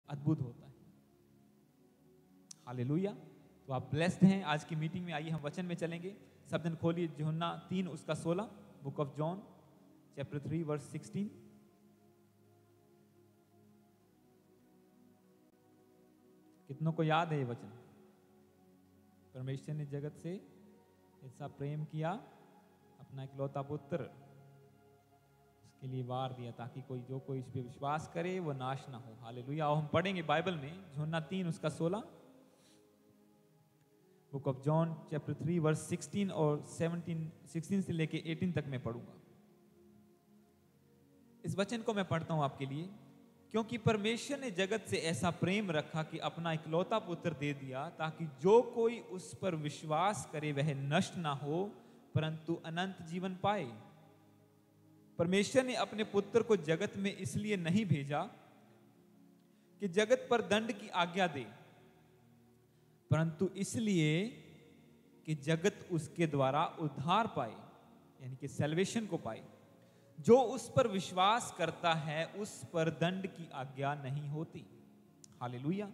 अद्भुत होता है। हालेलुया। तो आप ब्लेस्ड हैं। आज की मीटिंग में आइए हम वचन में चलेंगे। सब जन खोलिए यूहन्ना 3 उसका 16, book of John chapter 3 verse 16। कितनों को याद है ये वचन? परमेश्वर ने जगत से ऐसा प्रेम किया, अपना इकलौता पुत्र उसके लिए वार दिया, ताकि जो कोई इस पे विश्वास करे वो नाश ना हो। हालेलुया। हम पढ़ेंगे बाइबल में यूहन्ना 3 उसका 16, book of John chapter 3 verse 16 और 16 से लेके 18 तक मैं पढ़ूंगा। इस वचन को मैं पढ़ता हूं आपके लिए। क्योंकि परमेश्वर ने जगत से ऐसा प्रेम रखा कि अपना इकलौता पुत्र दे दिया, ताकि जो कोई उस पर विश्वास करे वह नष्ट ना हो परंतु अनंत जीवन पाए। परमेश्वर ने अपने पुत्र को जगत में इसलिए नहीं भेजा कि जगत पर दंड की आज्ञा दे, परंतु इसलिए कि जगत उसके द्वारा उद्धार पाए, यानी कि सैल्वेशन को पाए। जो उस पर विश्वास करता है उस पर दंड की आज्ञा नहीं होती। हालेलुया।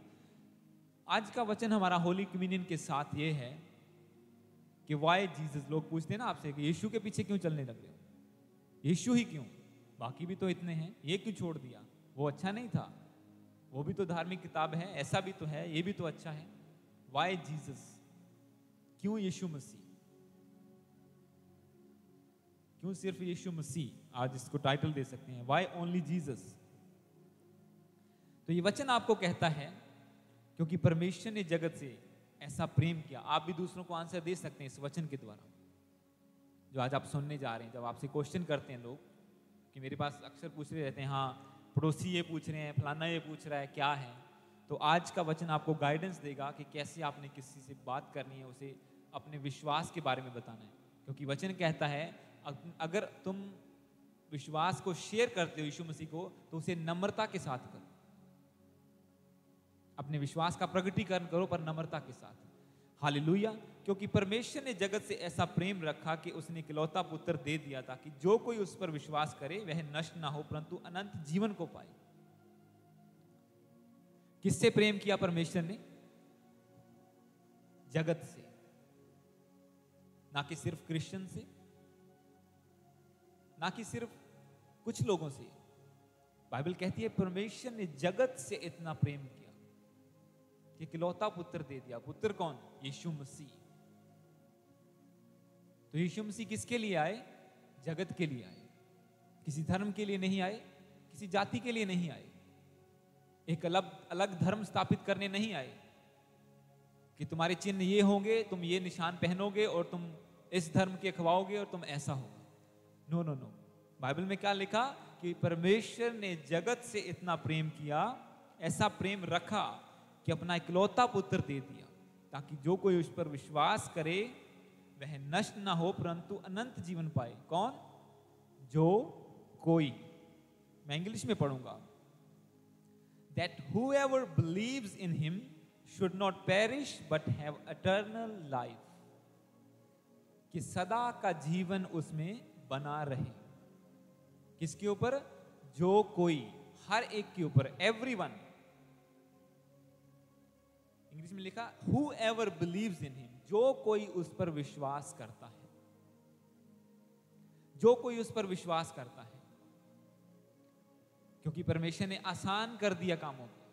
आज का वचन हमारा होली कम्युनियन के साथ ये है कि वाई जीसस। लोग पूछते हैं ना आपसे कि यीशु के पीछे क्यों चलने लग गए हो? यीशु ही क्यों? बाकी भी तो इतने हैं, ये क्यों छोड़ दिया? वो अच्छा नहीं था? वो भी तो धार्मिक किताब है, ऐसा भी तो है, ये भी तो अच्छा है। Why Jesus? क्यों यीशु मसीह? क्यों सिर्फ यीशु मसीह? आज इसको टाइटल दे सकते हैं, वाई ओनली जीसस। तो ये वचन आपको कहता है क्योंकि परमेश्वर ने जगत से ऐसा प्रेम किया। आप भी दूसरों को आंसर दे सकते हैं इस वचन के द्वारा जो आज आप सुनने जा रहे हैं। जब आपसे क्वेश्चन करते हैं लोग, कि मेरे पास अक्सर पूछ रहे रहते हैं, हाँ पड़ोसी ये पूछ रहे हैं, फलाना ये पूछ रहा है, क्या है? तो आज का वचन आपको गाइडेंस देगा कि कैसे आपने किसी से बात करनी है, उसे अपने विश्वास के बारे में बताना है। क्योंकि वचन कहता है अगर तुम विश्वास को शेयर करते हो यीशु मसीह को, तो उसे नम्रता के साथ करो। अपने विश्वास का प्रकटीकरण करो पर नम्रता के साथ। हालेलुया। क्योंकि परमेश्वर ने जगत से ऐसा प्रेम रखा कि उसने इकलौता पुत्र दे दिया, ताकि जो कोई उस पर विश्वास करे वह नष्ट ना हो परंतु अनंत जीवन को पाए। किससे प्रेम किया परमेश्वर ने? जगत से। ना कि सिर्फ क्रिश्चियन से, ना कि सिर्फ कुछ लोगों से। बाइबल कहती है परमेश्वर ने जगत से इतना प्रेम किया कि इकलौता पुत्र दे दिया। पुत्र कौन? यीशु मसीह। तो यीशु मसीह किसके लिए आए? जगत के लिए आए। किसी धर्म के लिए नहीं आए, किसी जाति के लिए नहीं आए, एक अलग धर्म स्थापित करने नहीं आए कि तुम्हारे चिन्ह ये होंगे, तुम ये निशान पहनोगे और तुम इस धर्म के खवाओगे और तुम ऐसा होगा। No no no. बाइबल में क्या लिखा? कि परमेश्वर ने जगत से इतना प्रेम किया, ऐसा प्रेम रखा कि अपना इकलौता पुत्र दे दिया, ताकि जो कोई उस पर विश्वास करे वह नष्ट ना हो परंतु अनंत जीवन पाए। कौन? जो कोई। मैं इंग्लिश में पढ़ूंगा। That whoever believes in him should not perish but have eternal life। कि सदा का जीवन उसमें बना रहे। किसके ऊपर? जो कोई, हर एक के ऊपर, एवरीवन। इंग्लिश में लिखा whoever believes in him, जो कोई उस पर विश्वास करता है। जो कोई उस पर विश्वास करता है। क्योंकि परमेश्वर ने आसान कर दिया कामों को।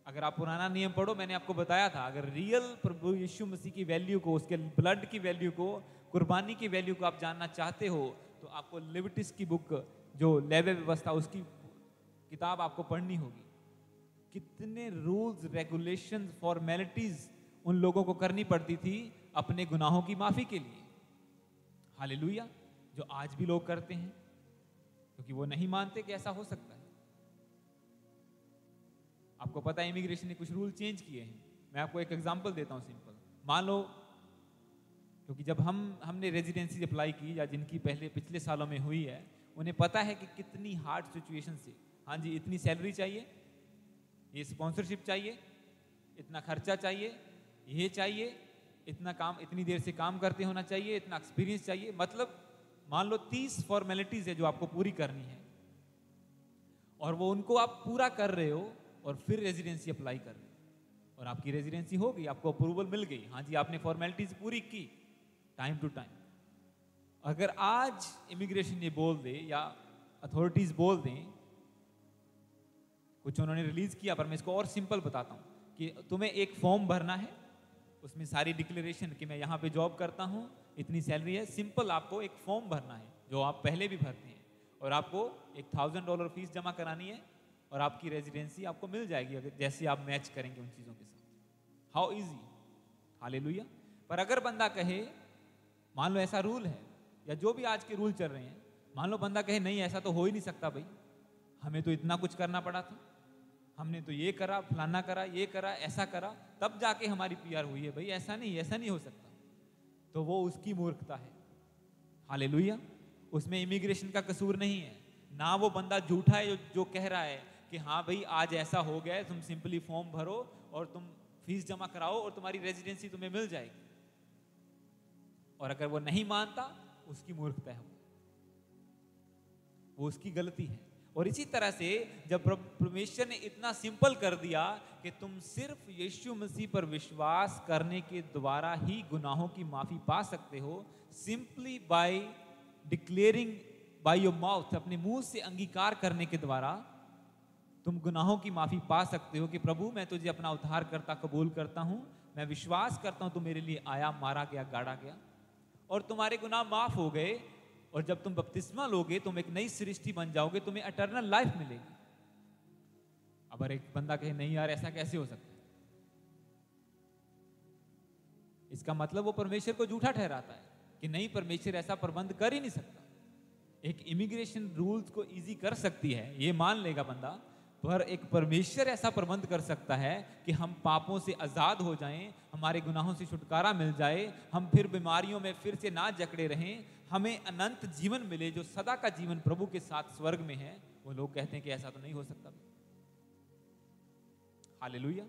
अगर आप पुराना नियम पढ़ो, मैंने आपको बताया था, अगर रियल प्रभु यीशु मसीह की वैल्यू को, उसके ब्लड की वैल्यू को, कुर्बानी की वैल्यू को आप जानना चाहते हो, तो आपको लेविटिक्स की बुक, जो लेवी व्यवस्था, उसकी किताब आपको पढ़नी होगी। कितने रूल्स, रेगुलेशंस, फॉर्मेलिटीज उन लोगों को करनी पड़ती थी अपने गुनाहों की माफी के लिए। हालेलुया। जो आज भी लोग करते हैं, क्योंकि वो नहीं मानते कि ऐसा हो सकता है। आपको पता है इमिग्रेशन ने कुछ रूल चेंज किए हैं। मैं आपको एक एग्जांपल देता हूं सिंपल। मान लो, क्योंकि जब हमने रेजिडेंसी अप्लाई की, या जिनकी पिछले सालों में हुई है, उन्हें पता है कि कितनी हार्ड सिचुएशन से, हाँ जी, इतनी सैलरी चाहिए, ये स्पॉन्सरशिप चाहिए, इतना खर्चा चाहिए, ये चाहिए, इतना काम, इतनी देर से काम करते होना चाहिए, इतना एक्सपीरियंस चाहिए। मतलब मान लो 30 फॉर्मेलिटीज है जो आपको पूरी करनी है, और वो उनको आप पूरा कर रहे हो और फिर रेजिडेंसी अप्लाई कर रहे हैं और आपकी रेजिडेंसी हो गई, आपको अप्रूवल मिल गई, हाँ जी आपने फॉर्मेलिटीज पूरी की टाइम टू टाइम। अगर आज इमिग्रेशन ये बोल दे या अथॉरिटीज बोल दें, कुछ उन्होंने रिलीज किया पर मैं इसको और सिंपल बताता हूँ कि तुम्हें एक फॉर्म भरना है, उसमें सारी डिक्लेरेशन कि मैं यहाँ पे जॉब करता हूँ, इतनी सैलरी है, सिंपल आपको एक फॉर्म भरना है जो आप पहले भी भरते हैं और आपको $1000 फीस जमा करानी है और आपकी रेजिडेंसी आपको मिल जाएगी अगर जैसे आप मैच करेंगे उन चीज़ों के साथ। How easy, hallelujah. पर अगर बंदा कहे, मान लो ऐसा रूल है या जो भी आज के रूल चल रहे हैं, मान लो बंदा कहे नहीं ऐसा तो हो ही नहीं सकता भाई, हमें तो इतना कुछ करना पड़ा था, हमने तो ये करा, फलाना करा, ये करा, ऐसा करा, तब जाके हमारी पीआर हुई है, भाई ऐसा नहीं हो सकता, तो वो उसकी मूर्खता है। हालेलुया। उसमें इमिग्रेशन का कसूर नहीं है, ना वो बंदा झूठा है जो कह रहा है कि हाँ भाई आज ऐसा हो गया है, तुम सिंपली फॉर्म भरो और तुम फीस जमा कराओ और तुम्हारी रेजिडेंसी तुम्हें मिल जाएगी। और अगर वो नहीं मानता, उसकी मूर्खता है, वो उसकी गलती है। और इसी तरह से जब परमेश्वर ने इतना सिंपल कर दिया कि तुम सिर्फ यीशु मसीह पर विश्वास करने के द्वारा ही गुनाहों की माफी पा सकते हो, simply by declaring by your mouth, अपने मुंह से अंगीकार करने के द्वारा तुम गुनाहों की माफी पा सकते हो कि प्रभु मैं तुझे अपना उद्धारकर्ता कबूल करता हूं, मैं विश्वास करता हूं तू मेरे लिए आया, मारा गया, गाड़ा गया और तुम्हारे गुनाह माफ हो गए। और जब तुम बपतिस्मा लोगे तुम एक नई सृष्टि बन जाओगे, तुम्हें इटर्नल लाइफ मिलेगी। अगर एक बंदा कहे नहीं यार ऐसा कैसे हो सकता है, इसका मतलब वो परमेश्वर को झूठा ठहराता है कि नहीं परमेश्वर ऐसा प्रबंध कर ही नहीं सकता। एक इमिग्रेशन रूल्स को इजी कर सकती है ये मान लेगा बंदा, पर एक परमेश्वर ऐसा प्रबंध कर सकता है कि हम पापों से आजाद हो जाएं, हमारे गुनाहों से छुटकारा मिल जाए, हम फिर बीमारियों में फिर से ना जकड़े रहें, हमें अनंत जीवन मिले जो सदा का जीवन प्रभु के साथ स्वर्ग में है। वो लोग कहते हैं कि ऐसा तो नहीं हो सकता। हालेलुया।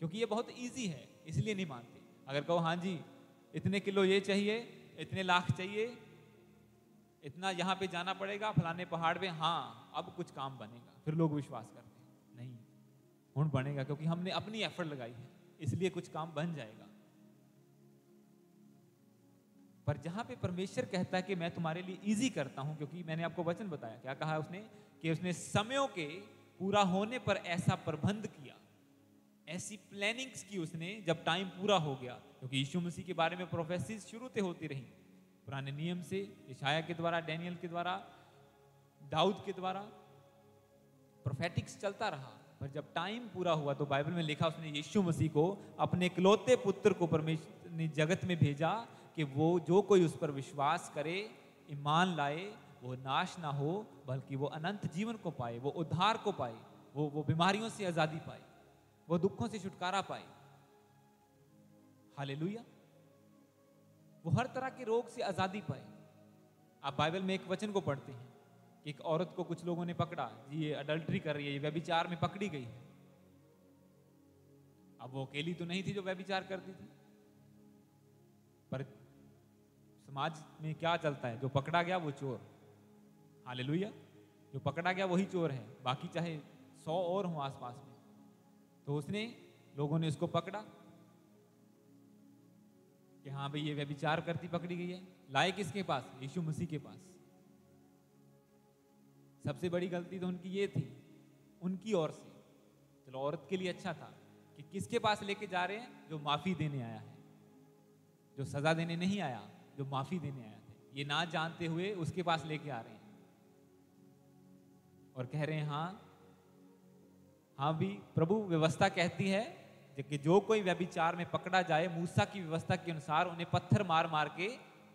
क्योंकि ये बहुत इजी है इसलिए नहीं मानते। अगर कहो हाँ जी इतने किलो ये चाहिए, इतने लाख चाहिए, इतना यहाँ पे जाना पड़ेगा फलाने पहाड़ पे, हाँ अब कुछ काम बनेगा, फिर लोग विश्वास करते हैं नहीं हुण बनेगा क्योंकि हमने अपनी एफर्ट लगाई है इसलिए कुछ काम बन जाएगा। पर जहां पे परमेश्वर कहता है कि मैं तुम्हारे लिए इजी करता हूं, क्योंकि मैंने आपको वचन बताया क्या कहा उसने कि उसने समयों के पूरा होने पर ऐसा प्रबंध किया, ऐसी प्लानिंग्स की उसने जब टाइम पूरा हो गया। क्योंकि यीशु मसीह के बारे में प्रोफेसीज शुरू से होती रही, पुराने नियम से, यशाया के द्वारा, डैनियल के द्वारा, दाऊद के द्वारा प्रोफेटिक्स चलता रहा। पर जब टाइम पूरा हुआ तो बाइबल में लिखा उसने यीशु मसीह को, अपने इकलौते पुत्र को परमेश्वर ने जगत में भेजा कि वो जो कोई उस पर विश्वास करे, ईमान लाए, वो नाश ना हो बल्कि वो अनंत जीवन को पाए, वो उद्धार को पाए, वो बीमारियों से आजादी पाए, वो दुखों से छुटकारा पाए। हालेलुया। वो हर तरह के रोग से आजादी पाए। आप बाइबल में एक वचन को पढ़ते हैं कि एक औरत को कुछ लोगों ने पकड़ा, जी ये अडल्ट्री कर रही है, ये व्यभिचार में पकड़ी गई है। अब वो अकेली तो नहीं थी जो व्यभिचार करती थी, पर समाज में क्या चलता है, जो पकड़ा गया वो चोर। हालेलुया। जो पकड़ा गया वही चोर है, बाकी चाहे 100 और हों आसपास में। तो उसने, लोगों ने उसको पकड़ा कि हाँ भाई ये व्यभिचार करती पकड़ी गई है, लाए किसके पास? यीशु मसीह के पास। सबसे बड़ी गलती तो उनकी ये थी, उनकी ओर से। चलो औरत के लिए अच्छा था कि किसके पास लेके जा रहे हैं? जो माफी देने आया है, जो सजा देने नहीं आया, जो माफी देने आया थे। ये ना जानते हुए उसके पास लेके आ रहे हैं और कह रहे हैं हाँ भी प्रभु व्यवस्था कहती है कि जो कोई व्यभिचार में पकड़ा जाए, मूसा की व्यवस्था के अनुसार उन्हें पत्थर मार मार के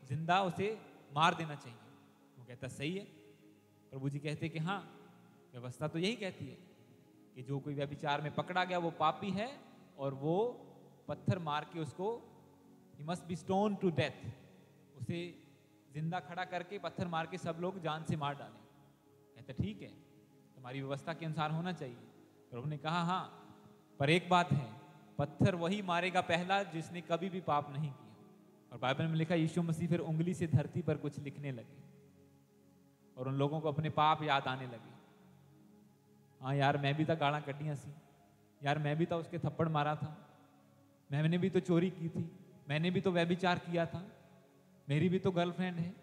जिंदा उसे मार देना चाहिए। वो कहता सही है। प्रभु जी कहते कि हाँ व्यवस्था तो यही कहती है कि जो कोई व्यभिचार में पकड़ा गया वो पापी है और वो पत्थर मार के उसको, he must be stoned to death, उसे जिंदा खड़ा करके पत्थर मार के सब लोग जान से मार डालें। कहता ठीक है, तुम्हारी व्यवस्था के अनुसार होना चाहिए। प्रभु ने कहा हाँ, पर एक बात है, पत्थर वही मारेगा पहला जिसने कभी भी पाप नहीं किया। और बाइबल में लिखा यीशु मसीह फिर उंगली से धरती पर कुछ लिखने लगे और उन लोगों को अपने पाप याद आने लगे। हाँ यार मैं भी तो गाड़ा कड्डियां सी, यार मैं भी तो उसके थप्पड़ मारा था, मैंने भी तो चोरी की थी, मैंने भी तो व्यभिचार किया था, मेरी भी तो गर्लफ्रेंड है।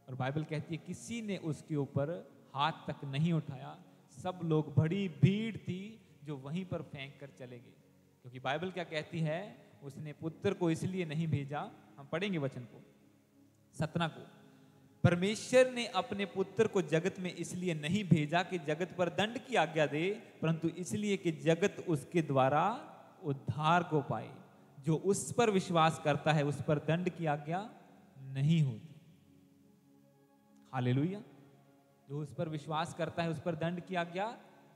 और बाइबल कहती है किसी ने उसके ऊपर हाथ तक नहीं उठाया, सब लोग, बड़ी भीड़ थी जो वहीं पर फेंक कर चले गए। क्योंकि बाइबल क्या कहती है, उसने पुत्र को इसलिए नहीं भेजा, हम पढ़ेंगे वचन को 17 को, परमेश्वर ने अपने पुत्र को जगत में इसलिए नहीं भेजा कि जगत पर दंड की आज्ञा दे, परंतु इसलिए कि जगत उसके द्वारा उद्धार को पाए। जो उस पर विश्वास करता है उस पर दंड की आज्ञा नहीं होती। हालेलुया। जो उस पर विश्वास करता है उस पर दंड की आज्ञा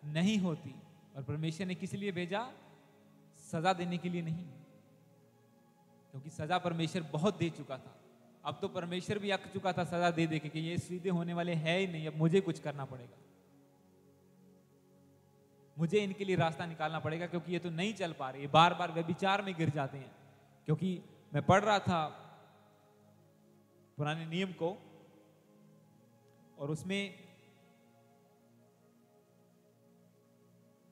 नहीं होती। और परमेश्वर ने किस लिए भेजा? सजा देने के लिए नहीं, क्योंकि सजा परमेश्वर बहुत दे चुका था। अब तो परमेश्वर भी अक चुका था सजा दे दे के कि ये सीधे होने वाले है ही नहीं, अब मुझे कुछ करना पड़ेगा, मुझे इनके लिए रास्ता निकालना पड़ेगा, क्योंकि ये तो नहीं चल पा रहे, बार बार व्यभिचार में गिर जाते हैं। क्योंकि मैं पढ़ रहा था पुराने नियम को, और उसमें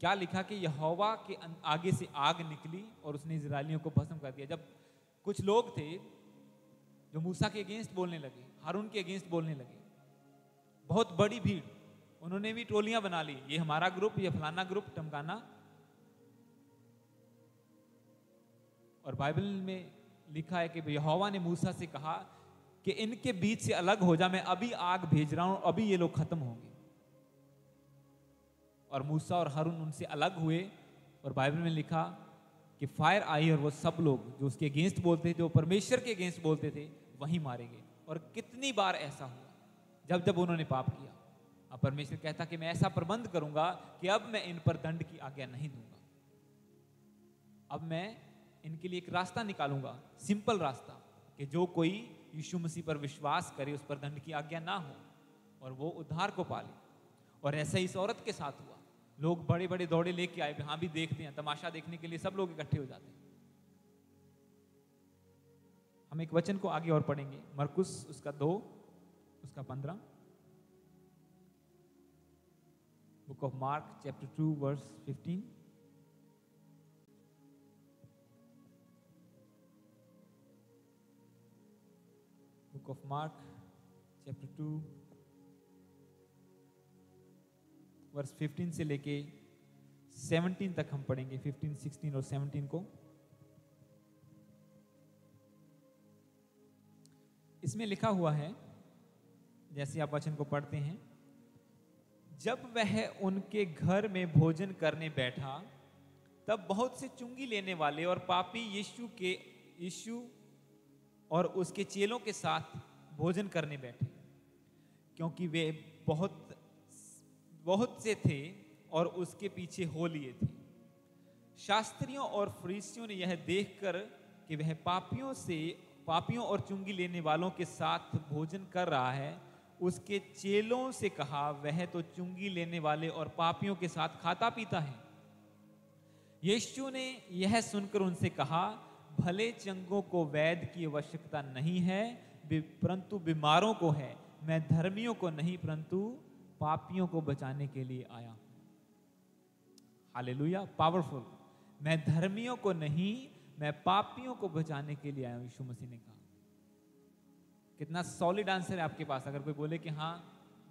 क्या लिखा कि यहोवा के आगे से आग निकली और उसने इजरायलियों को भस्म कर दिया। जब कुछ लोग थे जो मूसा के अगेंस्ट बोलने लगे, हारून के अगेंस्ट बोलने लगे, बहुत बड़ी भीड़, उन्होंने भी टोलियां बना ली, ये हमारा ग्रुप, ये फलाना ग्रुप, टमकाना। और बाइबल में लिखा है कि यहोवा ने मूसा से कहा कि इनके बीच से अलग हो जा, मैं अभी आग भेज रहा हूं, अभी ये लोग खत्म होंगे। और मूसा और हारून उनसे अलग हुए, और बाइबल में लिखा कि फायर आई और वो सब लोग जो उसके अगेंस्ट बोलते थे, जो परमेश्वर के अगेंस्ट बोलते थे, वहीं मारे गए। और कितनी बार ऐसा हुआ जब जब उन्होंने पाप किया। अब परमेश्वर कहता कि मैं ऐसा प्रबंध करूंगा कि अब मैं इन पर दंड की आज्ञा नहीं दूंगा, अब मैं इनके लिए एक रास्ता निकालूंगा, सिंपल रास्ता, कि जो कोई यीशु मसीह पर विश्वास करे उस पर दंड की आज्ञा ना हो और वो उद्धार को पाले। और ऐसा ही इस औरत के साथ हुआ। लोग बड़े बड़े दौड़े लेके आए, यहाँ भी देखते हैं, तमाशा देखने के लिए सब लोग इकट्ठे हो जाते हैं। हम एक वचन को आगे और पढ़ेंगे, मरकुस उसका 2 उसका 15, book of Mark chapter 2 verse 15। Book of Mark chapter 2 verse 15 से लेके 17 तक हम पढ़ेंगे, 15, 16 और 17 को। इसमें लिखा हुआ है, जैसे आप वचन को पढ़ते हैं, जब वह उनके घर में भोजन करने बैठा तब बहुत से चुंगी लेने वाले और पापी यीशु और उसके चेलों के साथ भोजन करने बैठे, क्योंकि वे बहुत से थे और उसके पीछे हो लिए थे। शास्त्रियों और फरीसियों ने यह देखकर कि वह पापियों और चुंगी लेने वालों के साथ भोजन कर रहा है, उसके चेलों से कहा, वह तो चुंगी लेने वाले और पापियों के साथ खाता पीता है। यीशु ने यह सुनकर उनसे कहा, भले चंगों को वैद्य की आवश्यकता नहीं है, परंतु बीमारों को है। मैं धर्मियों को नहीं परंतु पापियों को बचाने के लिए आया हूं। Hallelujah, powerful. मैं धर्मियों को नहीं, मैं पापियों को बचाने के लिए आया हूं, यीशु मसीह ने कहा। कितना सॉलिड आंसर है आपके पास। अगर कोई बोले कि हाँ,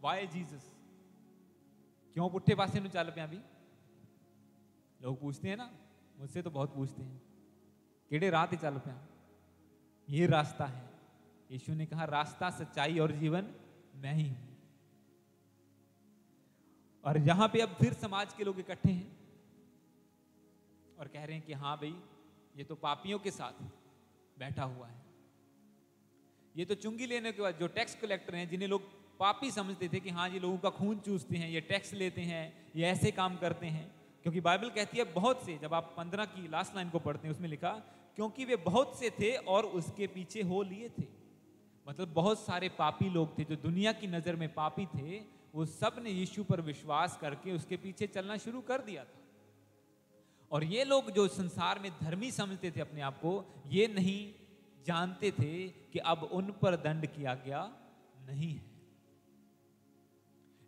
वाई जीसस, क्यों पुट्ठे पासे नु चल पिया? भी लोग पूछते हैं ना, मुझसे तो बहुत पूछते हैं, केड़े राह ते चल पिया? ये रास्ता है। यीशु ने कहा, रास्ता, सच्चाई और जीवन मैं ही हूं। और यहां पे अब फिर समाज के लोग इकट्ठे हैं और कह रहे हैं कि हाँ भाई, ये तो पापियों के साथ बैठा हुआ है। ये तो चुंगी लेने के बाद जो टैक्स कलेक्टर हैं, जिन्हें लोग पापी समझते थे कि हाँ, ये लोगों का खून चूसते हैं, ये टैक्स लेते हैं, ये ऐसे काम करते हैं। क्योंकि बाइबल कहती है बहुत से, जब आप 15 की लास्ट लाइन को पढ़ते हैं, उसमें लिखा, क्योंकि वे बहुत से थे और उसके पीछे हो लिए थे। मतलब बहुत सारे पापी लोग थे जो दुनिया की नजर में पापी थे, वो सब ने यीशु पर विश्वास करके उसके पीछे चलना शुरू कर दिया था। और ये लोग जो संसार में धर्मी समझते थे अपने आप को, ये नहीं जानते थे कि अब उन पर दंड की आज्ञा नहीं है।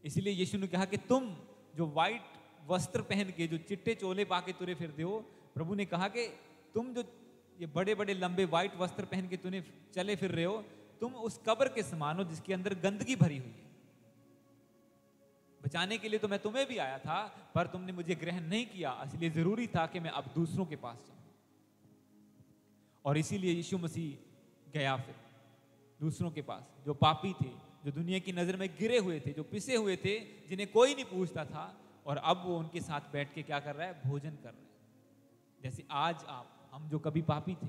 इसलिए यीशु ने कहा कि तुम जो व्हाइट वस्त्र पहन के, जो चिट्टे चोले पाके तुरे फिरते हो, प्रभु ने कहा कि तुम जो ये बड़े बड़े लंबे व्हाइट वस्त्र पहन के तूने चले फिर रहे हो, तुम उस कब्र के समान हो जिसके अंदर गंदगी भरी हुई है। बचाने के लिए तो मैं तुम्हें भी आया था, पर तुमने मुझे ग्रहण नहीं किया, इसलिए जरूरी था कि मैं अब दूसरों के पास जाऊं। और इसीलिए यीशु मसीह गया फिर दूसरों के पास, जो पापी थे, जो दुनिया की नजर में गिरे हुए थे, जो पिसे हुए थे, जिन्हें कोई नहीं पूछता था, और अब वो उनके साथ बैठ के क्या कर रहा है? भोजन कर रहा है। जैसे आज हम जो कभी पापी थे,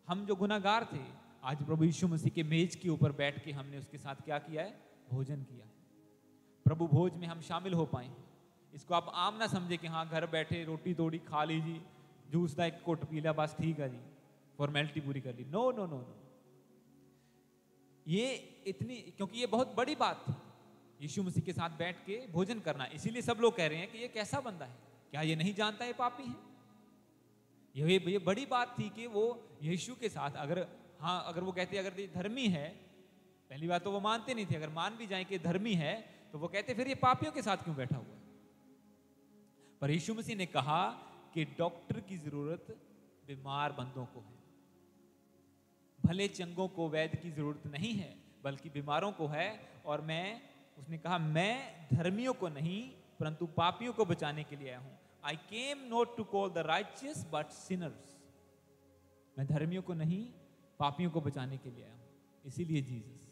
हम जो गुनाहगार थे, आज प्रभु यीशु मसीह के मेज के ऊपर बैठ के हमने उसके साथ क्या किया है? भोजन किया है। प्रभु भोज में हम शामिल हो पाए। इसको आप आम ना समझे कि हाँ घर बैठे रोटी तोड़ी खा लीजिए, जूस का एक कोट पी लिया, बस ठीक है जी, फॉर्मेलिटी पूरी कर ली। नो नो नो नो, ये इतनी, क्योंकि ये बहुत बड़ी बात थी यीशु मसीह के साथ बैठ के भोजन करना। इसीलिए सब लोग कह रहे हैं कि ये कैसा बंदा है, क्या ये नहीं जानता ये पापी है? ये बड़ी बात थी कि वो यीशु के साथ अगर वो कहते अगर ये धर्मी है, पहली बात तो वो मानते नहीं थे, अगर मान भी जाए कि धर्मी है तो वो कहते फिर ये पापियों के साथ क्यों बैठा हुआ है? पर यीशु मसीह ने कहा कि डॉक्टर की जरूरत बीमार बंदों को है, भले चंगों को वैद्य की जरूरत नहीं है, बल्कि बीमारों को है। और उसने कहा मैं धर्मियों को नहीं परंतु पापियों को बचाने के लिए आया हूं। I came not to call the righteous but sinners. मैं धर्मियों को नहीं पापियों को बचाने के लिए आया हूं। इसीलिए जीसस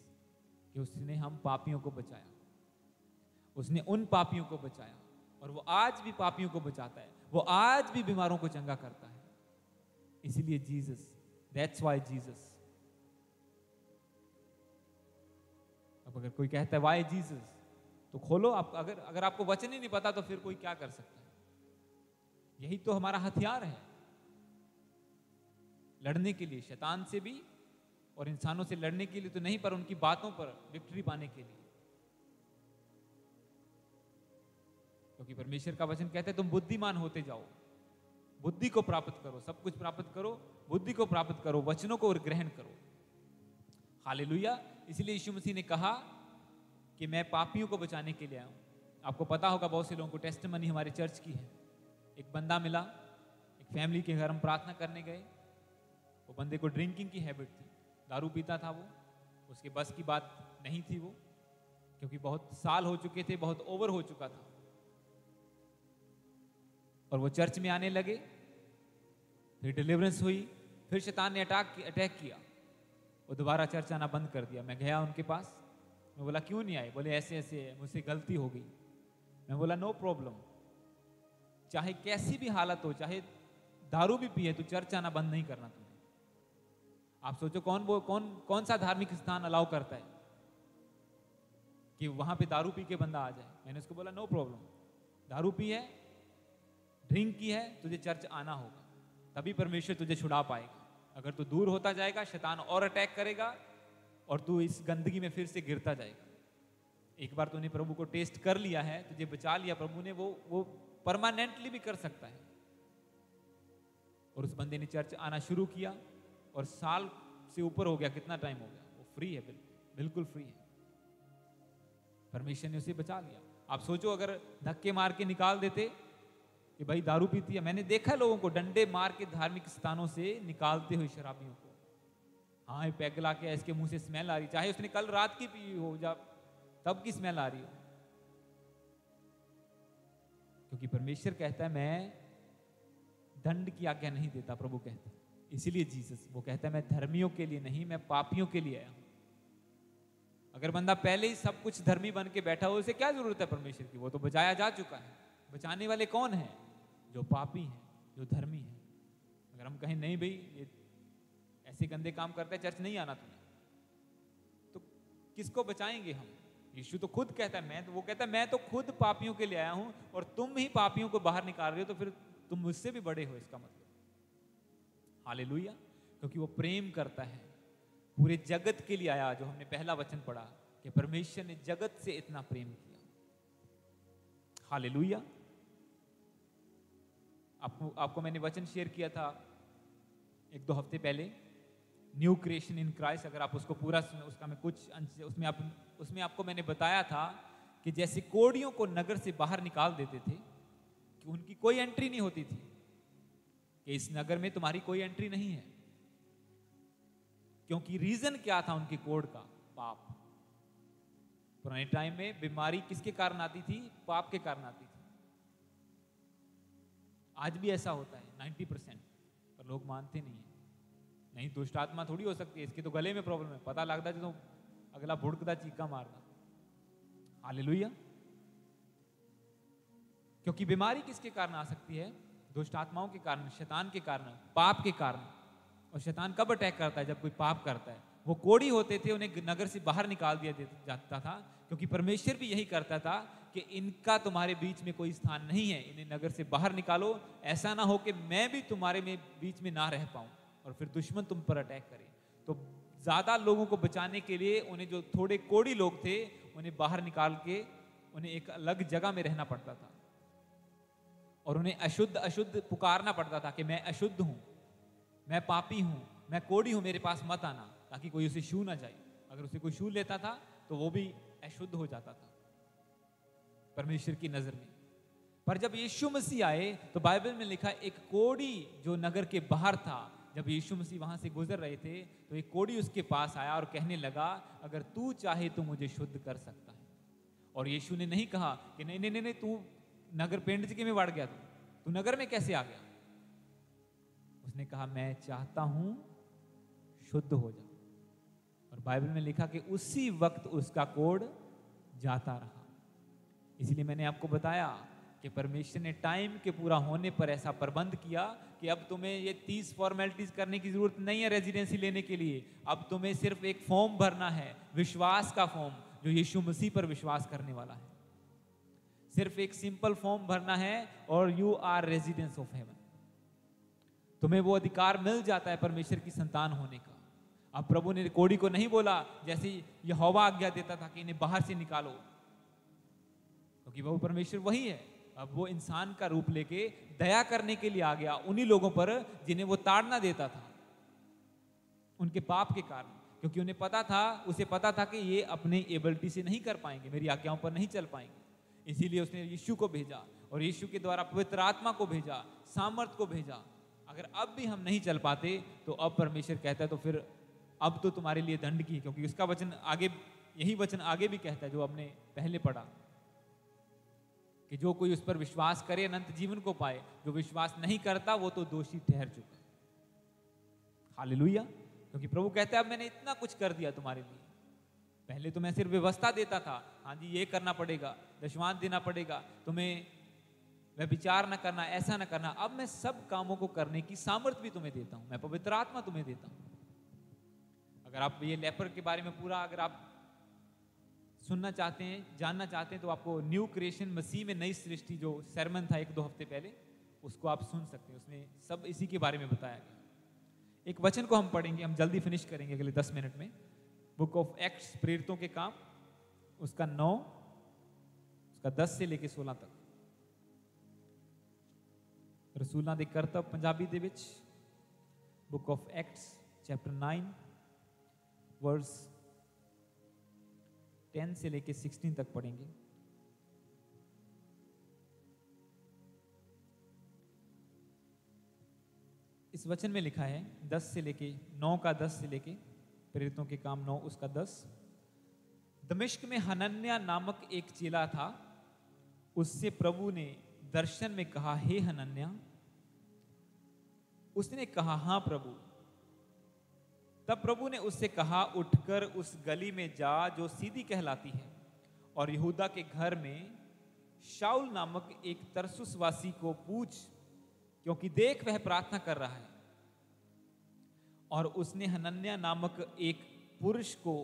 कि उसने हम पापियों को बचाया, उसने उन पापियों को बचाया, और वो आज भी पापियों को बचाता है, वो आज भी बीमारों को चंगा करता है। इसीलिए जीसस, दैट्स व्हाई जीसस। अब अगर कोई कहता है व्हाई जीसस, तो खोलो आप, अगर आपको वचन ही नहीं पता तो फिर कोई क्या कर सकता है? यही तो हमारा हथियार है लड़ने के लिए, शैतान से भी और इंसानों से लड़ने के लिए तो नहीं, पर उनकी बातों पर विक्ट्री पाने के लिए। क्योंकि परमेश्वर का वचन कहते हैं तुम बुद्धिमान होते जाओ, बुद्धि को प्राप्त करो, सब कुछ प्राप्त करो, बुद्धि को प्राप्त करो, वचनों को ग्रहण करो। हालेलुया। इसलिए यीशु मसीह ने कहा कि मैं पापियों को बचाने के लिए आया हूं। आपको पता होगा बहुत से लोगों को टेस्टिमनी हमारे चर्च की है। एक बंदा मिला, एक फैमिली के घर हम प्रार्थना करने गए, वो बंदे को ड्रिंकिंग की हैबिट थी, दारू पीता था वो, उसके बस की बात नहीं थी वो, क्योंकि बहुत साल हो चुके थे, बहुत ओवर हो चुका था। और वो चर्च में आने लगे, फिर डिलीवरेंस हुई, फिर शैतान ने अटैक किया, वो दोबारा चर्च आना बंद कर दिया। मैं गया उनके पास, मैं बोला क्यों नहीं आए? बोले ऐसे ऐसे है, मुझसे गलती हो गई। मैं बोला नो प्रॉब्लम, चाहे कैसी भी हालत हो, चाहे दारू भी पिए, तो चर्च आना बंद नहीं करना तुम्हें। आप सोचो कौन सा धार्मिक स्थान अलाउ करता है कि वहां पे दारू पी के बंदा आ जाए? मैंने उसको बोला नो प्रॉब्लम, दारू पी है, ड्रिंक की है, तुझे चर्च आना होगा, तभी परमेश्वर तुझे छुड़ा पाएगा। अगर तू दूर होता जाएगा, शैतान और अटैक करेगा और तू इस गंदगी में फिर से गिरता जाएगा। एक बार तूने प्रभु को टेस्ट कर लिया है, तुझे बचा लिया प्रभु ने, वो परमानेंटली भी कर सकता है। और उस बंदे ने चर्च आना शुरू किया और साल से ऊपर हो गया, कितना टाइम हो गया, वो फ्री है, बिल्कुल फ्री है। परमेश्वर ने उसे बचा लिया। आप सोचो अगर धक्के मार के निकाल देते कि भाई दारू पीती है, मैंने देखा लोगों को डंडे मार के धार्मिक स्थानों से निकालते हुए शराबियों को। हाँ पैग ला के इसके मुंह से स्मेल आ रही, चाहे उसने कल रात की पी हो, जब तब की स्मेल आ रही हो। क्योंकि परमेश्वर कहता है मैं दंड की आज्ञा नहीं देता, प्रभु कहता है। इसीलिए जीसस वो कहता है मैं धर्मियों के लिए नहीं, मैं पापियों के लिए आया हूं। अगर बंदा पहले ही सब कुछ धर्मी बन के बैठा हो, उसे क्या जरूरत है परमेश्वर की? वो तो बचाया जा चुका है। बचाने वाले कौन है? जो पापी हैं, जो धर्मी हैं। अगर हम कहें नहीं भाई ये ऐसे गंदे काम करता है, चर्च नहीं आना तुम्हें, तो किसको बचाएंगे हम? यीशु तो खुद कहता है वो कहता है मैं तो खुद पापियों के लिए आया हूं और तुम ही पापियों को बाहर निकाल रहे हो, तो फिर तुम मुझसे भी बड़े हो, इसका मतलब। हालेलुया। क्योंकि वो प्रेम करता है, पूरे जगत के लिए आया, जो हमने पहला वचन पढ़ा कि परमेश्वर ने जगत से इतना प्रेम किया। हालेलुया। आपको मैंने वचन शेयर किया था 1-2 हफ्ते पहले, न्यू क्रिएशन इन क्राइस्ट। अगर आप उसको पूरा उसका मैं कुछ उसमें आपको मैंने बताया था कि जैसे कोड़ियों को नगर से बाहर निकाल देते थे, कि उनकी कोई एंट्री नहीं होती थी, कि इस नगर में तुम्हारी कोई एंट्री नहीं है। क्योंकि रीजन क्या था उनके कोड का? पाप। पुराने टाइम में बीमारी किसके कारण आती थी? पाप के कारण आती थी। आज भी ऐसा होता है 90%, पर लोग मानते नहीं है। नहीं, दुष्ट आत्मा थोड़ी हो सकती है, इसके तो गले में प्रॉब्लम है, पता लगता है तो अगला भुड़कदा चीका मारदा। हालेलुया। क्योंकि बीमारी किसके कारण आ सकती है? दुष्ट आत्माओं के कारण, शैतान के कारण, पाप के कारण। और शैतान कब अटैक करता है? जब कोई पाप करता है। वो कोढ़ी होते थे, उन्हें नगर से बाहर निकाल दिया जाता था, क्योंकि परमेश्वर भी यही करता था कि इनका तुम्हारे बीच में कोई स्थान नहीं है, इन्हें नगर से बाहर निकालो, ऐसा ना हो कि मैं भी तुम्हारे में बीच में ना रह पाऊं और फिर दुश्मन तुम पर अटैक करे। तो ज्यादा लोगों को बचाने के लिए उन्हें, जो थोड़े कोढ़ी लोग थे, उन्हें बाहर निकाल के उन्हें एक अलग जगह में रहना पड़ता था और उन्हें अशुद्ध अशुद्ध पुकारना पड़ता था कि मैं अशुद्ध हूं, मैं पापी हूं, मैं कोढ़ी हूं, मेरे पास मत आना, ताकि कोई उसे छू ना जाए। अगर उसे कोई छू लेता था तो वो भी अशुद्ध हो जाता था परमेश्वर की नजर में। पर जब यीशु मसीह आए तो बाइबल में लिखा, एक कोढ़ी जो नगर के बाहर था, जब यीशु मसीह वहां से गुजर रहे थे तो एक कोढ़ी उसके पास आया और कहने लगा, अगर तू चाहे तो मुझे शुद्ध कर सकता है। और यीशु ने नहीं कहा कि नहीं नहीं नहीं, तू नगर पेंड के में बढ़ गया, तू नगर में कैसे आ गया? उसने कहा, मैं चाहता हूं शुद्ध हो जा। और बाइबल में लिखा कि उसी वक्त उसका कोढ़ जाता रहा। इसलिए मैंने आपको बताया कि परमेश्वर ने टाइम के पूरा होने पर ऐसा प्रबंध किया कि अब तुम्हें ये 30 फॉर्मेलिटीज करने की जरूरत नहीं है रेजिडेंसी लेने के लिए। अब तुम्हें सिर्फ एक फॉर्म भरना है, विश्वास का फॉर्म, जो यीशु मसीह पर विश्वास करने वाला है। सिर्फ एक सिंपल फॉर्म भरना है और you are residence of heaven. तुम्हें वो अधिकार मिल जाता है परमेश्वर की संतान होने का। अब प्रभु ने कोढ़ी को नहीं बोला जैसे यहोवा आज्ञा देता था कि इन्हें बाहर से निकालो, क्योंकि वो परमेश्वर वही है। अब वो इंसान का रूप लेके दया करने के लिए आ गया उन्हीं लोगों पर जिन्हें वो ताड़ना देता था उनके पाप के कारण, क्योंकि उन्हें पता था, उसे पता था कि ये अपने एबिलिटी से नहीं कर पाएंगे, मेरी आज्ञाओं पर नहीं चल पाएंगे। इसीलिए उसने यीशु को भेजा और यीशु के द्वारा पवित्र आत्मा को भेजा, सामर्थ को भेजा। अगर अब भी हम नहीं चल पाते तो अब परमेश्वर कहता है तो फिर अब तो तुम्हारे लिए दंड की, क्योंकि उसका वचन आगे, यही वचन आगे भी कहता है जो हमने पहले पढ़ा, कि जो कोई उस पर विश्वास करे अनंत जीवन को पाए, जो विश्वास नहीं करता वो तो दोषी ठहर चुका। हालेलुया। क्योंकि प्रभु कहता है अब मैंने इतना कुछ कर दिया तुम्हारे लिए। पहले तो मैं सिर्फ व्यवस्था देता था, हाँ जी ये करना पड़ेगा, दशमांश देना पड़ेगा, तुम्हें व्यभिचार न करना, ऐसा न करना। अब मैं सब कामों को करने की सामर्थ भी तुम्हें देता हूं, मैं पवित्र आत्मा तुम्हें देता हूं। अगर आप ये लेपर के बारे में पूरा अगर आप सुनना चाहते हैं, जानना चाहते हैं, तो आपको न्यू क्रिएशन, मसीह में नई सृष्टि, जो सरमन था 1-2 हफ्ते पहले, उसको आप सुन सकते हैं। उसमें सब इसी के बारे में बताया गया। एक वचन को हम पढ़ेंगे, हम जल्दी फिनिश करेंगे अगले 10 मिनट में। बुक ऑफ एक्ट्स, प्रेरितों के काम, उसका 9, उसका 10 से लेके 16 तक। रसूलां दे करतब पंजाबी दे विच, book of acts chapter 9 verse 10 से लेके 16 तक पढ़ेंगे। इस वचन में लिखा है 10 से लेके 9 का 10 से लेके प्रेरितों के काम 9 उसका 10। दमिश्क में हनन्याह नामक एक चेला था। उससे प्रभु ने दर्शन में कहा, हे हनन्याह। उसने कहा, हाँ प्रभु। तब प्रभु ने उससे कहा, उठकर उस गली में जा जो सीधी कहलाती है, और यहूदा के घर में शाऊल नामक एक तरसुसवासी को पूछ, क्योंकि देख वह प्रार्थना कर रहा है। और उसने हनन्याह नामक एक पुरुष को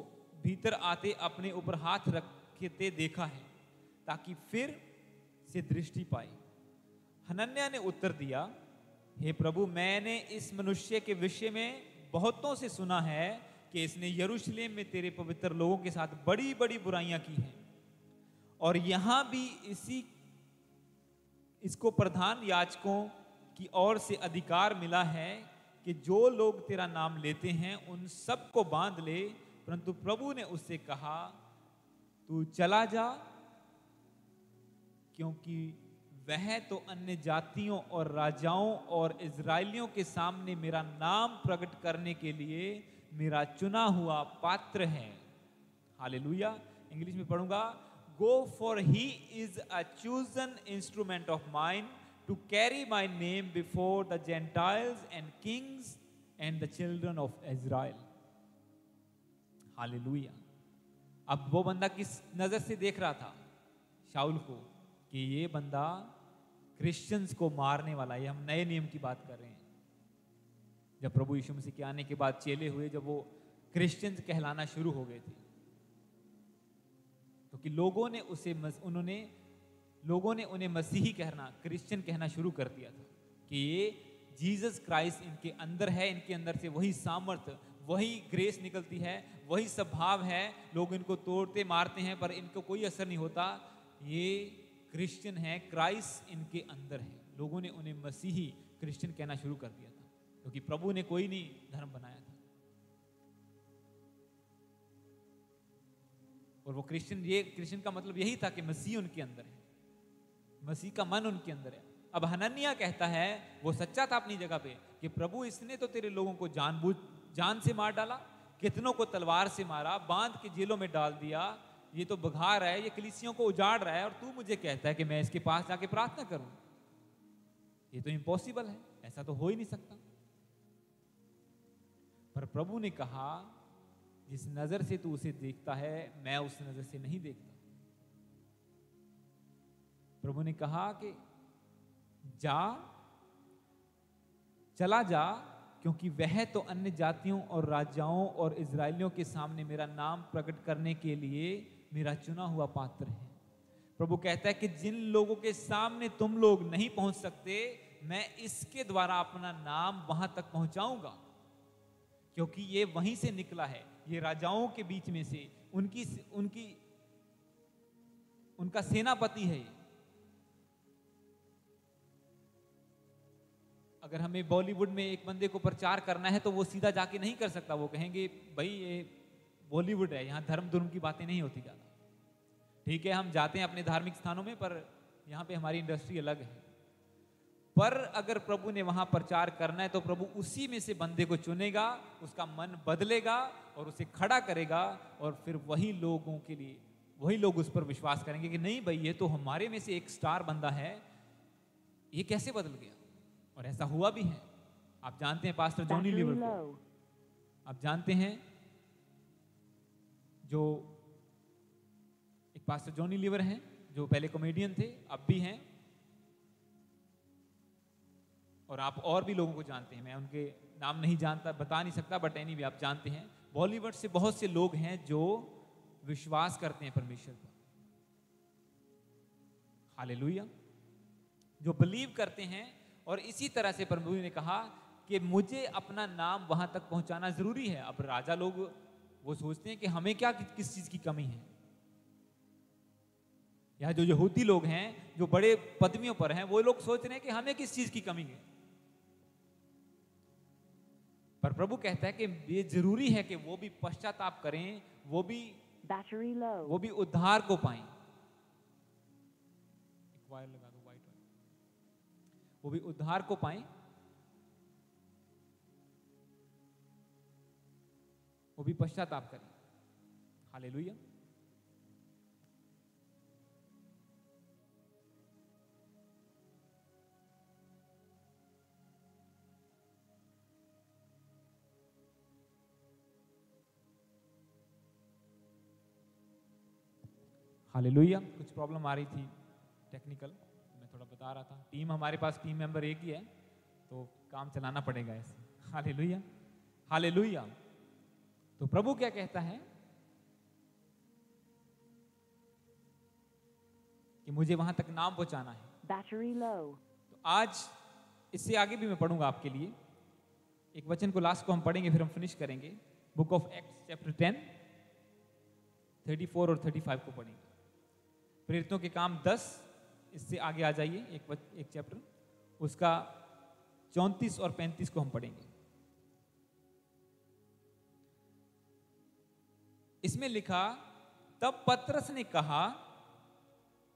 भीतर आते अपने ऊपर हाथ रखते देखा है, ताकि फिर से दृष्टि पाए। हनन्याह ने उत्तर दिया, हे प्रभु, मैंने इस मनुष्य के विषय में बहुतों से सुना है कि इसने यरूशलेम में तेरे पवित्र लोगों के साथ बड़ी बड़ी बुराइयां की हैं, और यहां भी इसको प्रधान याजकों की ओर से अधिकार मिला है कि जो लोग तेरा नाम लेते हैं उन सब को बांध ले। परंतु प्रभु ने उससे कहा, तू चला जा क्योंकि वह तो अन्य जातियों और राजाओं और इजरायलियों के सामने मेरा नाम प्रकट करने के लिए मेरा चुना हुआ पात्र है। हालेलुया। इंग्लिश में पढ़ूंगा। Go for he is a chosen instrument of mine to carry my name before the Gentiles and kings and the children of Israel. Hallelujah. अब वो बंदा किस नजर से देख रहा था शाऊल को, कि ये बंदा क्रिश्चियंस को मारने वाला है। हम नए नियम की बात कर रहे हैं। जब प्रभु यीशु मसीह के आने के बाद चेले हुए, जब वो क्रिश्चियंस कहलाना शुरू हो गए थे, तो कि लोगों ने उन्हें मसीही कहना, क्रिश्चियन कहना शुरू कर दिया था कि ये जीसस क्राइस्ट इनके अंदर है, इनके अंदर से वही सामर्थ, वही ग्रेस निकलती है, वही स्वभाव है। लोग इनको तोड़ते मारते हैं पर इनको कोई असर नहीं होता। ये क्रिश्चियन है, क्राइस्ट इनके अंदर है। लोगों ने उन्हें मसीही क्रिश्चियन कहना शुरू कर दिया था, क्योंकि प्रभु ने कोई नहीं धर्म बनाया था। और वो क्रिश्चियन का मतलब यही था कि मसीह उनके अंदर है, मसीह का मन उनके अंदर है। अब हनन्याह कहता है, वो सच्चा था अपनी जगह पे, कि प्रभु इसने तो तेरे लोगों को जान से मार डाला, कितनों को तलवार से मारा, बांध के जेलों में डाल दिया, ये तो बघा रहा है, ये कलीसियों को उजाड़ रहा है, और तू मुझे कहता है कि मैं इसके पास जाके प्रार्थना करूं। ये तो इम्पॉसिबल है, ऐसा तो हो ही नहीं सकता। पर प्रभु ने कहा, जिस नजर से तू उसे देखता है मैं उस नजर से नहीं देखता। प्रभु ने कहा कि चला जा, क्योंकि वह तो अन्य जातियों और राजाओं और इजरायलियों के सामने मेरा नाम प्रकट करने के लिए मेरा चुना हुआ पात्र है। प्रभु कहता है कि जिन लोगों के सामने तुम लोग नहीं पहुंच सकते, मैं इसके द्वारा अपना नाम वहां तक पहुंचाऊंगा, क्योंकि ये वहीं से निकला है, ये राजाओं के बीच में से उनका सेनापति है। अगर हमें बॉलीवुड में एक बंदे को प्रचार करना है तो वो सीधा जाके नहीं कर सकता। वो कहेंगे भाई ये बॉलीवुड है, यहाँ धर्म की बातें नहीं होती ज्यादा। ठीक है, हम जाते हैं अपने धार्मिक स्थानों में, पर यहाँ पे हमारी इंडस्ट्री अलग है। पर अगर प्रभु ने वहां प्रचार करना है तो प्रभु उसी में से बंदे को चुनेगा, उसका मन बदलेगा और उसे खड़ा करेगा, और फिर वही लोग उस पर विश्वास करेंगे कि नहीं भाई, ये तो हमारे में से एक स्टार बंदा है, ये कैसे बदल गया। और ऐसा हुआ भी है। आप जानते हैं पास्टर जॉनी लीवर को, आप जानते हैं, जो एक पास्टर जॉनी लीवर हैं, जो पहले कॉमेडियन थे, अब भी हैं, और आप और भी लोगों को जानते हैं। मैं उनके नाम नहीं जानता, बता नहीं सकता, बट एनीवे आप जानते हैं। बॉलीवुड से बहुत से लोग हैं जो विश्वास करते हैं परमेश्वर पर। हालेलुया। जो बिलीव करते हैं। और इसी तरह से प्रभु ने कहा कि मुझे अपना नाम वहां तक पहुंचाना जरूरी है। अब राजा लोग वो सोचते हैं कि हमें क्या, किस चीज की कमी है। या जो यहूदी लोग हैं, जो बड़े पदवियों पर हैं, वो लोग सोच रहे हैं कि हमें किस चीज की कमी है। पर प्रभु कहता है कि ये जरूरी है कि वो भी पश्चाताप करें, वो भी उद्धार को पाएं। एक वायर लगा दो, वाइट वायर। वो भी उद्धार को पाएं, वो भी पश्चाताप करें। हालेलुया। हालेलुया। कुछ प्रॉब्लम आ रही थी टेक्निकल, तो मैं थोड़ा बता रहा था। टीम हमारे पास, टीम मेंबर एक ही है, तो काम चलाना पड़ेगा ऐसे। Hallelujah, hallelujah. तो प्रभु क्या कहता है कि मुझे वहां तक नाम पहुंचाना है। Battery low. तो आज इससे आगे भी मैं पढ़ूंगा आपके लिए एक वचन को, लास्ट को हम पढ़ेंगे, फिर हम फिनिश करेंगे। बुक ऑफ एक्ट्स चैप्टर 10 34 और 35 को पढ़ेंगे। प्रेरितों के काम 10, इससे आगे आ जाइए एक चैप्टर, उसका 34 और 35 को हम पढ़ेंगे। इसमें लिखा, तब पतरस ने कहा,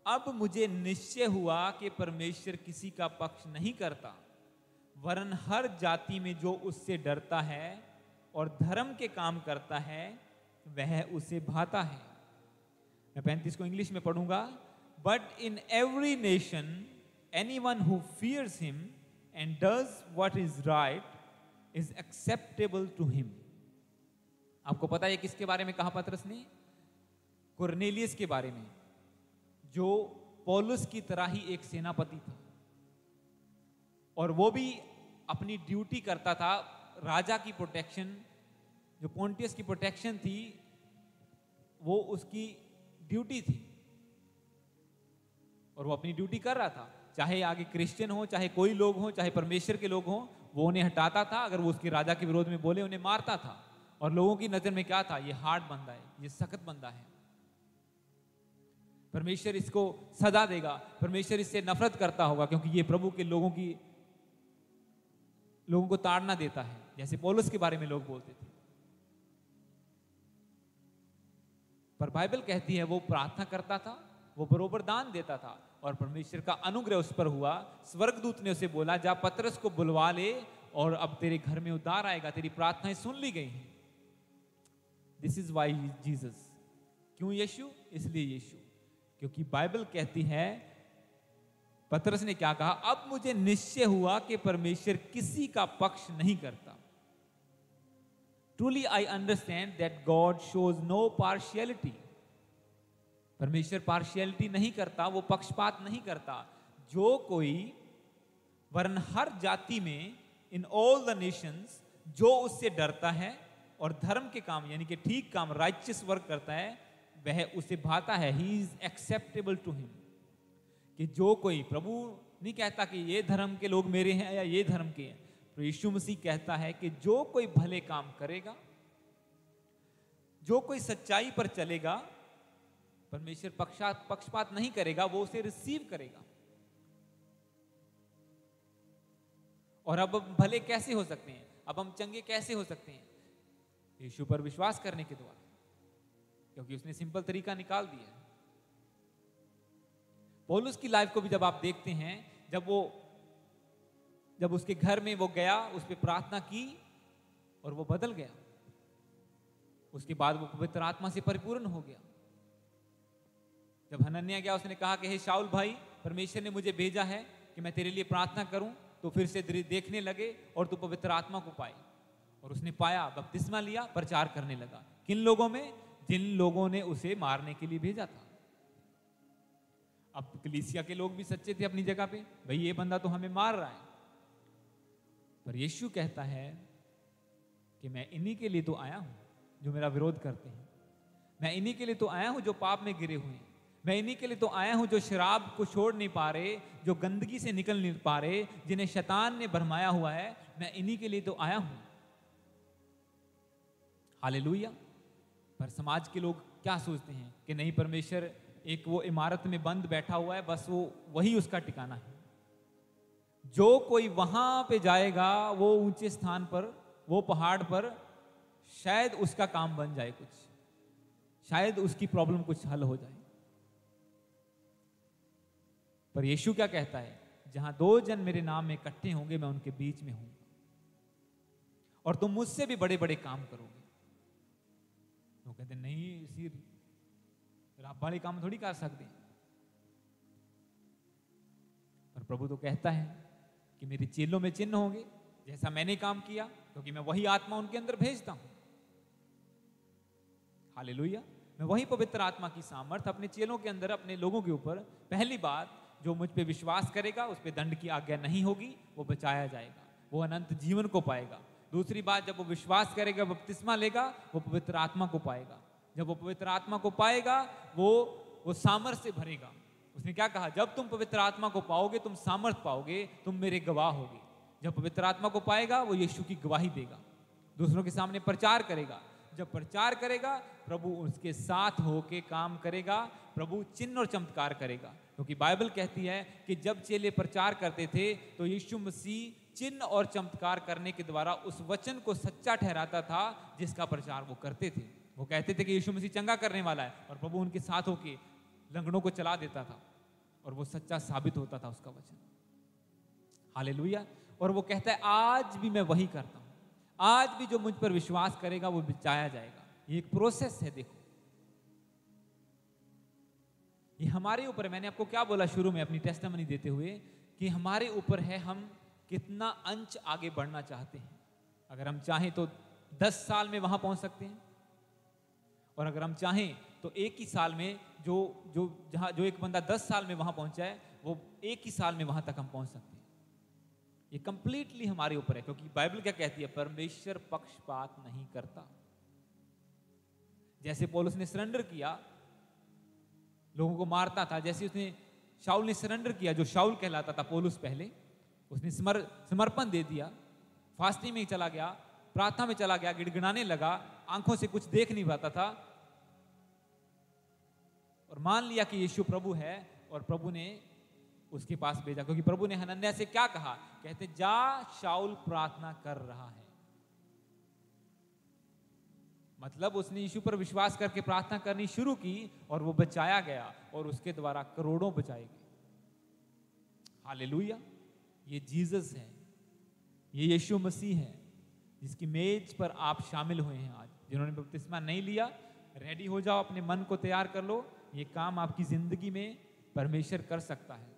अब मुझे निश्चय हुआ कि परमेश्वर किसी का पक्ष नहीं करता, वरन हर जाति में जो उससे डरता है और धर्म के काम करता है वह उसे भाता है। मैं 35 को इंग्लिश में पढ़ूंगा। But in every nation anyone who fears him and does what is right is acceptable to him. आपको पता है किसके बारे में कहा पतरस ने? कुरनेलियस के बारे में, जो पौलुस की तरह ही एक सेनापति था और वो भी अपनी ड्यूटी करता था। राजा की प्रोटेक्शन, जो पोंटियस की प्रोटेक्शन थी, वो उसकी ड्यूटी थी और वो अपनी ड्यूटी कर रहा था। चाहे आगे क्रिश्चियन हो, चाहे कोई लोग हो, चाहे परमेश्वर के लोग हो, वो उन्हें हटाता था। अगर वो उसके राजा के विरोध में बोले, उन्हें मारता था। और लोगों की नजर में क्या था? ये हार्ड बंदा है, ये सख्त बंदा है, परमेश्वर इसको सजा देगा, परमेश्वर इससे नफरत करता होगा क्योंकि ये प्रभु के लोगों को ताड़ना देता है, जैसे पौलुस के बारे में लोग बोलते थे। पर बाइबल कहती है वो प्रार्थना करता था, वो बरोबर दान देता था और परमेश्वर का अनुग्रह उस पर हुआ। स्वर्गदूत ने उसे बोला, जा पतरस को बुलवा ले और अब तेरे घर में उद्धार आएगा, तेरी प्रार्थनाएं सुन ली गई हैं। This is why Jesus. क्यों यीशु? इसलिए यीशु, क्योंकि बाइबल कहती है, पतरस ने क्या कहा? अब मुझे निश्चय हुआ कि परमेश्वर किसी का पक्ष नहीं करता। Truly I understand that God shows no partiality. परमेश्वर पार्शियलिटी नहीं करता, वो पक्षपात नहीं करता। जो कोई, वरन हर जाति में, इन ऑल द नेशंस, जो उससे डरता है और धर्म के काम यानी कि ठीक काम, राइचियस वर्क करता है, वह उसे भाता है। He is acceptable to him. कि जो कोई, प्रभु नहीं कहता कि ये धर्म के लोग मेरे हैं या ये धर्म के हैं, तो यीशु मसीह कहता है कि जो कोई भले काम करेगा, जो कोई सच्चाई पर चलेगा, परमेश्वर पक्षपात नहीं करेगा, वो उसे रिसीव करेगा। और अब हम भले कैसे हो सकते हैं? अब हम चंगे कैसे हो सकते हैं? यीशु पर विश्वास करने के द्वारा, क्योंकि उसने सिंपल तरीका निकाल दिया है। पौलुस की लाइफ को भी जब आप देखते हैं, जब उसके घर में वो गया, उस पर प्रार्थना की और वो बदल गया, उसके बाद वो पवित्र आत्मा से परिपूर्ण हो गया। जब हनन्याह गया, उसने कहा कि हे शाऊल भाई, परमेश्वर ने मुझे भेजा है कि मैं तेरे लिए प्रार्थना करूं, तो फिर से देखने लगे और तू पवित्र आत्मा को पाए। और उसने पाया, बपतिस्मा लिया, प्रचार करने लगा। किन लोगों में? जिन लोगों ने उसे मारने के लिए भेजा था। अब कलीसिया के लोग भी सच्चे थे अपनी जगह पे, भाई ये बंदा तो हमें मार रहा है। पर यीशु कहता है कि मैं इन्हीं के लिए तो आया हूं जो मेरा विरोध करते हैं। मैं इन्हीं के लिए तो आया हूं जो पाप में गिरे हुए हैं। मैं इन्हीं के लिए तो आया हूं जो शराब को छोड़ नहीं पा रहे, जो गंदगी से निकल नहीं पा रहे, जिन्हें शैतान ने भरमाया हुआ है। मैं इन्हीं के लिए तो आया हूं। हालेलुया। पर समाज के लोग क्या सोचते हैं कि नहीं, परमेश्वर एक वो इमारत में बंद बैठा हुआ है, बस वो वही उसका ठिकाना है। जो कोई वहां पे जाएगा, वो ऊंचे स्थान पर, वो पहाड़ पर, शायद उसका काम बन जाए कुछ, शायद उसकी प्रॉब्लम कुछ हल हो जाए। पर यीशु क्या कहता है? जहां दो जन मेरे नाम में इकट्ठे होंगे, मैं उनके बीच में हूं, और तुम मुझसे भी बड़े बड़े काम करोगे। वो कहते नहीं, इसी रात वाले काम थोड़ी कर सकते। पर प्रभु तो कहता है कि मेरे चेलों में चिन्ह होंगे, जैसा मैंने काम किया, क्योंकि मैं वही आत्मा उनके अंदर भेजता हूं। हालेलुया। मैं वही पवित्र आत्मा की सामर्थ अपने चेलों के अंदर, अपने लोगों के ऊपर। पहली बात, जो मुझ पे विश्वास करेगा, उस पे दंड की आज्ञा नहीं होगी, वो बचाया जाएगा, वो अनंत जीवन को पाएगा। दूसरी बात, जब वो विश्वास करेगा, बपतिस्मा लेगा, वो पवित्र आत्मा को पाएगा। जब वो पवित्र आत्मा को पाएगा, वो सामर्थ से भरेगा। उसने क्या कहा? जब तुम पवित्र आत्मा को पाओगे, तुम सामर्थ पाओगे, तुम मेरे गवाह होगे। जब पवित्र आत्मा को पाएगा, वो यीशु की गवाही देगा, दूसरों के सामने प्रचार करेगा। जब प्रचार करेगा, प्रभु उसके साथ होके काम करेगा, प्रभु चिन्ह और चमत्कार करेगा। क्योंकि बाइबल कहती है कि जब चेले प्रचार करते थे, तो यीशु मसीह चिन्ह और चमत्कार करने के द्वारा उस वचन को सच्चा ठहराता था जिसका प्रचार वो करते थे। वो कहते थे कि यीशु मसीह चंगा करने वाला है, और प्रभु उनके साथ होके लंगड़ों को चला देता था, और वो सच्चा साबित होता था उसका वचन। हालेलुया। और वो कहता है आज भी मैं वही करता हूं, आज भी जो मुझ पर विश्वास करेगा वो बचाया जाएगा। ये एक प्रोसेस है। देखो ये हमारे ऊपर है। मैंने आपको क्या बोला शुरू में अपनी टेस्टिमनी देते हुए कि हमारे ऊपर है हम कितना अंश आगे बढ़ना चाहते हैं। अगर हम चाहें तो 10 साल में वहां पहुंच सकते हैं, और अगर हम चाहें तो एक ही साल में जो एक बंदा 10 साल में वहां पहुंचा है वो एक ही साल में वहां तक हम पहुंच सकते हैं। ये कंप्लीटली हमारे ऊपर है, क्योंकि बाइबल क्या कहती है? परमेश्वर पक्षपात नहीं करता। जैसे पौलुस ने सरेंडर किया, लोगों को मारता था, जैसे उसने शाऊल ने सरेंडर किया, जो शाऊल कहलाता था पौलुस पहले, उसने समर्पण दे दिया, फास्टिंग में चला गया, प्रार्थना में चला गया, गिड़गिड़ाने लगा, आंखों से कुछ देख नहीं पाता था, और मान लिया कि यीशु प्रभु है, और प्रभु ने उसके पास भेजा। क्योंकि प्रभु ने हनन्याह से क्या कहा? कहते जा, शाऊल प्रार्थना कर रहा है। मतलब उसने यीशु पर विश्वास करके प्रार्थना करनी शुरू की और वो बचाया गया, और उसके द्वारा करोड़ों बचाए गए। हालेलुया। ये जीसस है, ये यीशु मसीह है, जिसकी मेज पर आप शामिल हुए हैं। आज जिन्होंने बपतिस्मा नहीं लिया, रेडी हो जाओ, अपने मन को तैयार कर लो। ये काम आपकी जिंदगी में परमेश्वर कर सकता है।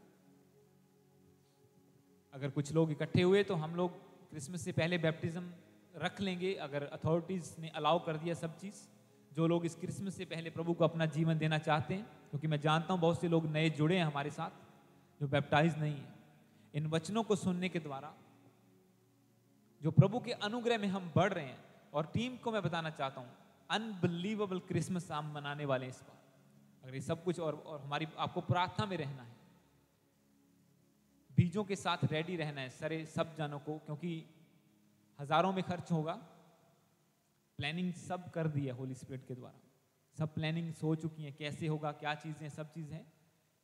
अगर कुछ लोग इकट्ठे हुए तो हम लोग क्रिसमस से पहले बैप्टिज्म रख लेंगे, अगर अथॉरिटीज ने अलाउ कर दिया सब चीज। जो लोग इस क्रिसमस से पहले प्रभु को अपना जीवन देना चाहते हैं, क्योंकि मैं जानता हूं बहुत से लोग नए जुड़े हैं हमारे साथ जो बैप्टाइज नहीं है। इन वचनों को सुनने के द्वारा जो प्रभु के अनुग्रह में हम बढ़ रहे हैं, और टीम को मैं बताना चाहता हूं अनबिलीवेबल क्रिसमस हम मनाने वाले हैं इस बार। अगर ये सब कुछ और हमारी आपको प्रार्थना में रहना है, बीजों के साथ रेडी रहना है सारे सब जनों को, क्योंकि हजारों में खर्च होगा। प्लानिंग सब कर दी है होली स्पिरिट के द्वारा, सब प्लानिंग हो चुकी है, कैसे होगा, क्या चीजें, सब चीजें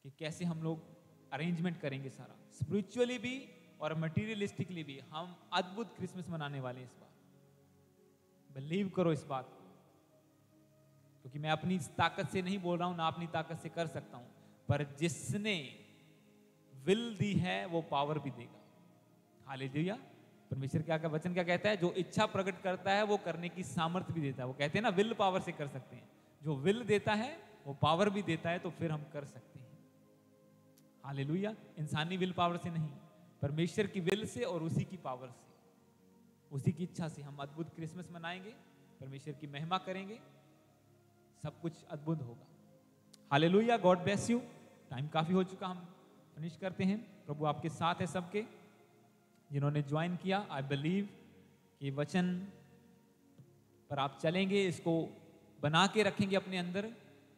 कि कैसे हम लोग अरेंजमेंट करेंगे सारा, स्पिरिचुअली भी और मटीरियलिस्टिकली भी। हम अद्भुत क्रिसमस मनाने वाले हैं इस बार। बिलीव करो इस बात को, क्योंकि मैं अपनी ताकत से नहीं बोल रहा हूं, ना अपनी ताकत से कर सकता हूं, पर जिसने विल दी है वो पावर भी देगा। हालेलुया। परमेश्वर क्या का वचन क्या कहता है? जो इच्छा प्रकट करता है वो करने की सामर्थ्य भी देता है। वो कहते हैं ना, विल पावर से कर सकते हैं। जो विल देता है वो पावर भी देता है, तो फिर हम कर सकते हैं। हालेलुया। इंसानी विल पावर से नहीं, परमेश्वर की विल से और उसी की पावर से, उसी की इच्छा से हम अद्भुत क्रिसमस मनाएंगे, परमेश्वर की महिमा करेंगे, सब कुछ अद्भुत होगा। Hallelujah. God bless you. Time काफी हो चुका, हम फिनिश करते हैं। प्रभु आपके साथ है सबके जिन्होंने ज्वाइन किया। आई बिलीव कि वचन पर आप चलेंगे, इसको बना के रखेंगे अपने अंदर,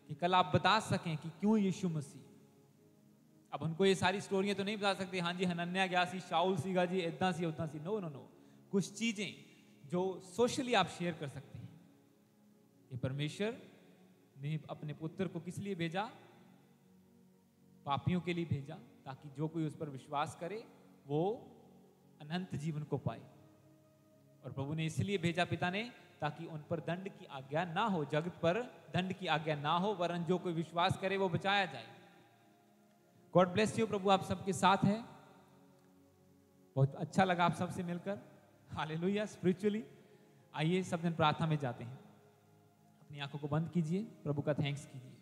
कि कल आप बता सकें कि क्यों यीशु मसीह। अब उनको ये सारी स्टोरियां तो नहीं बता सकते, हाँ जी हनन्याह गया सी, शाऊल सीगा जी, इतना सी उतना सी। No no no. कुछ चीजें जो सोशली आप शेयर कर सकते हैं कि परमेश्वर ने अपने पुत्र को किस लिए भेजा? पापियों के लिए भेजा, ताकि जो कोई उस पर विश्वास करे वो अनंत जीवन को पाए। और प्रभु ने इसलिए भेजा पिता ने, ताकि उन पर दंड की आज्ञा ना हो, जगत पर दंड की आज्ञा ना हो, वरन जो कोई विश्वास करे वो बचाया जाए। God bless you. प्रभु आप सबके साथ है। बहुत अच्छा लगा आप सबसे मिलकर। हालेलुया। स्पिरिचुअली आइए सब दिन प्रार्थना में जाते हैं। अपनी आंखों को बंद कीजिए, प्रभु का थैंक्स कीजिए।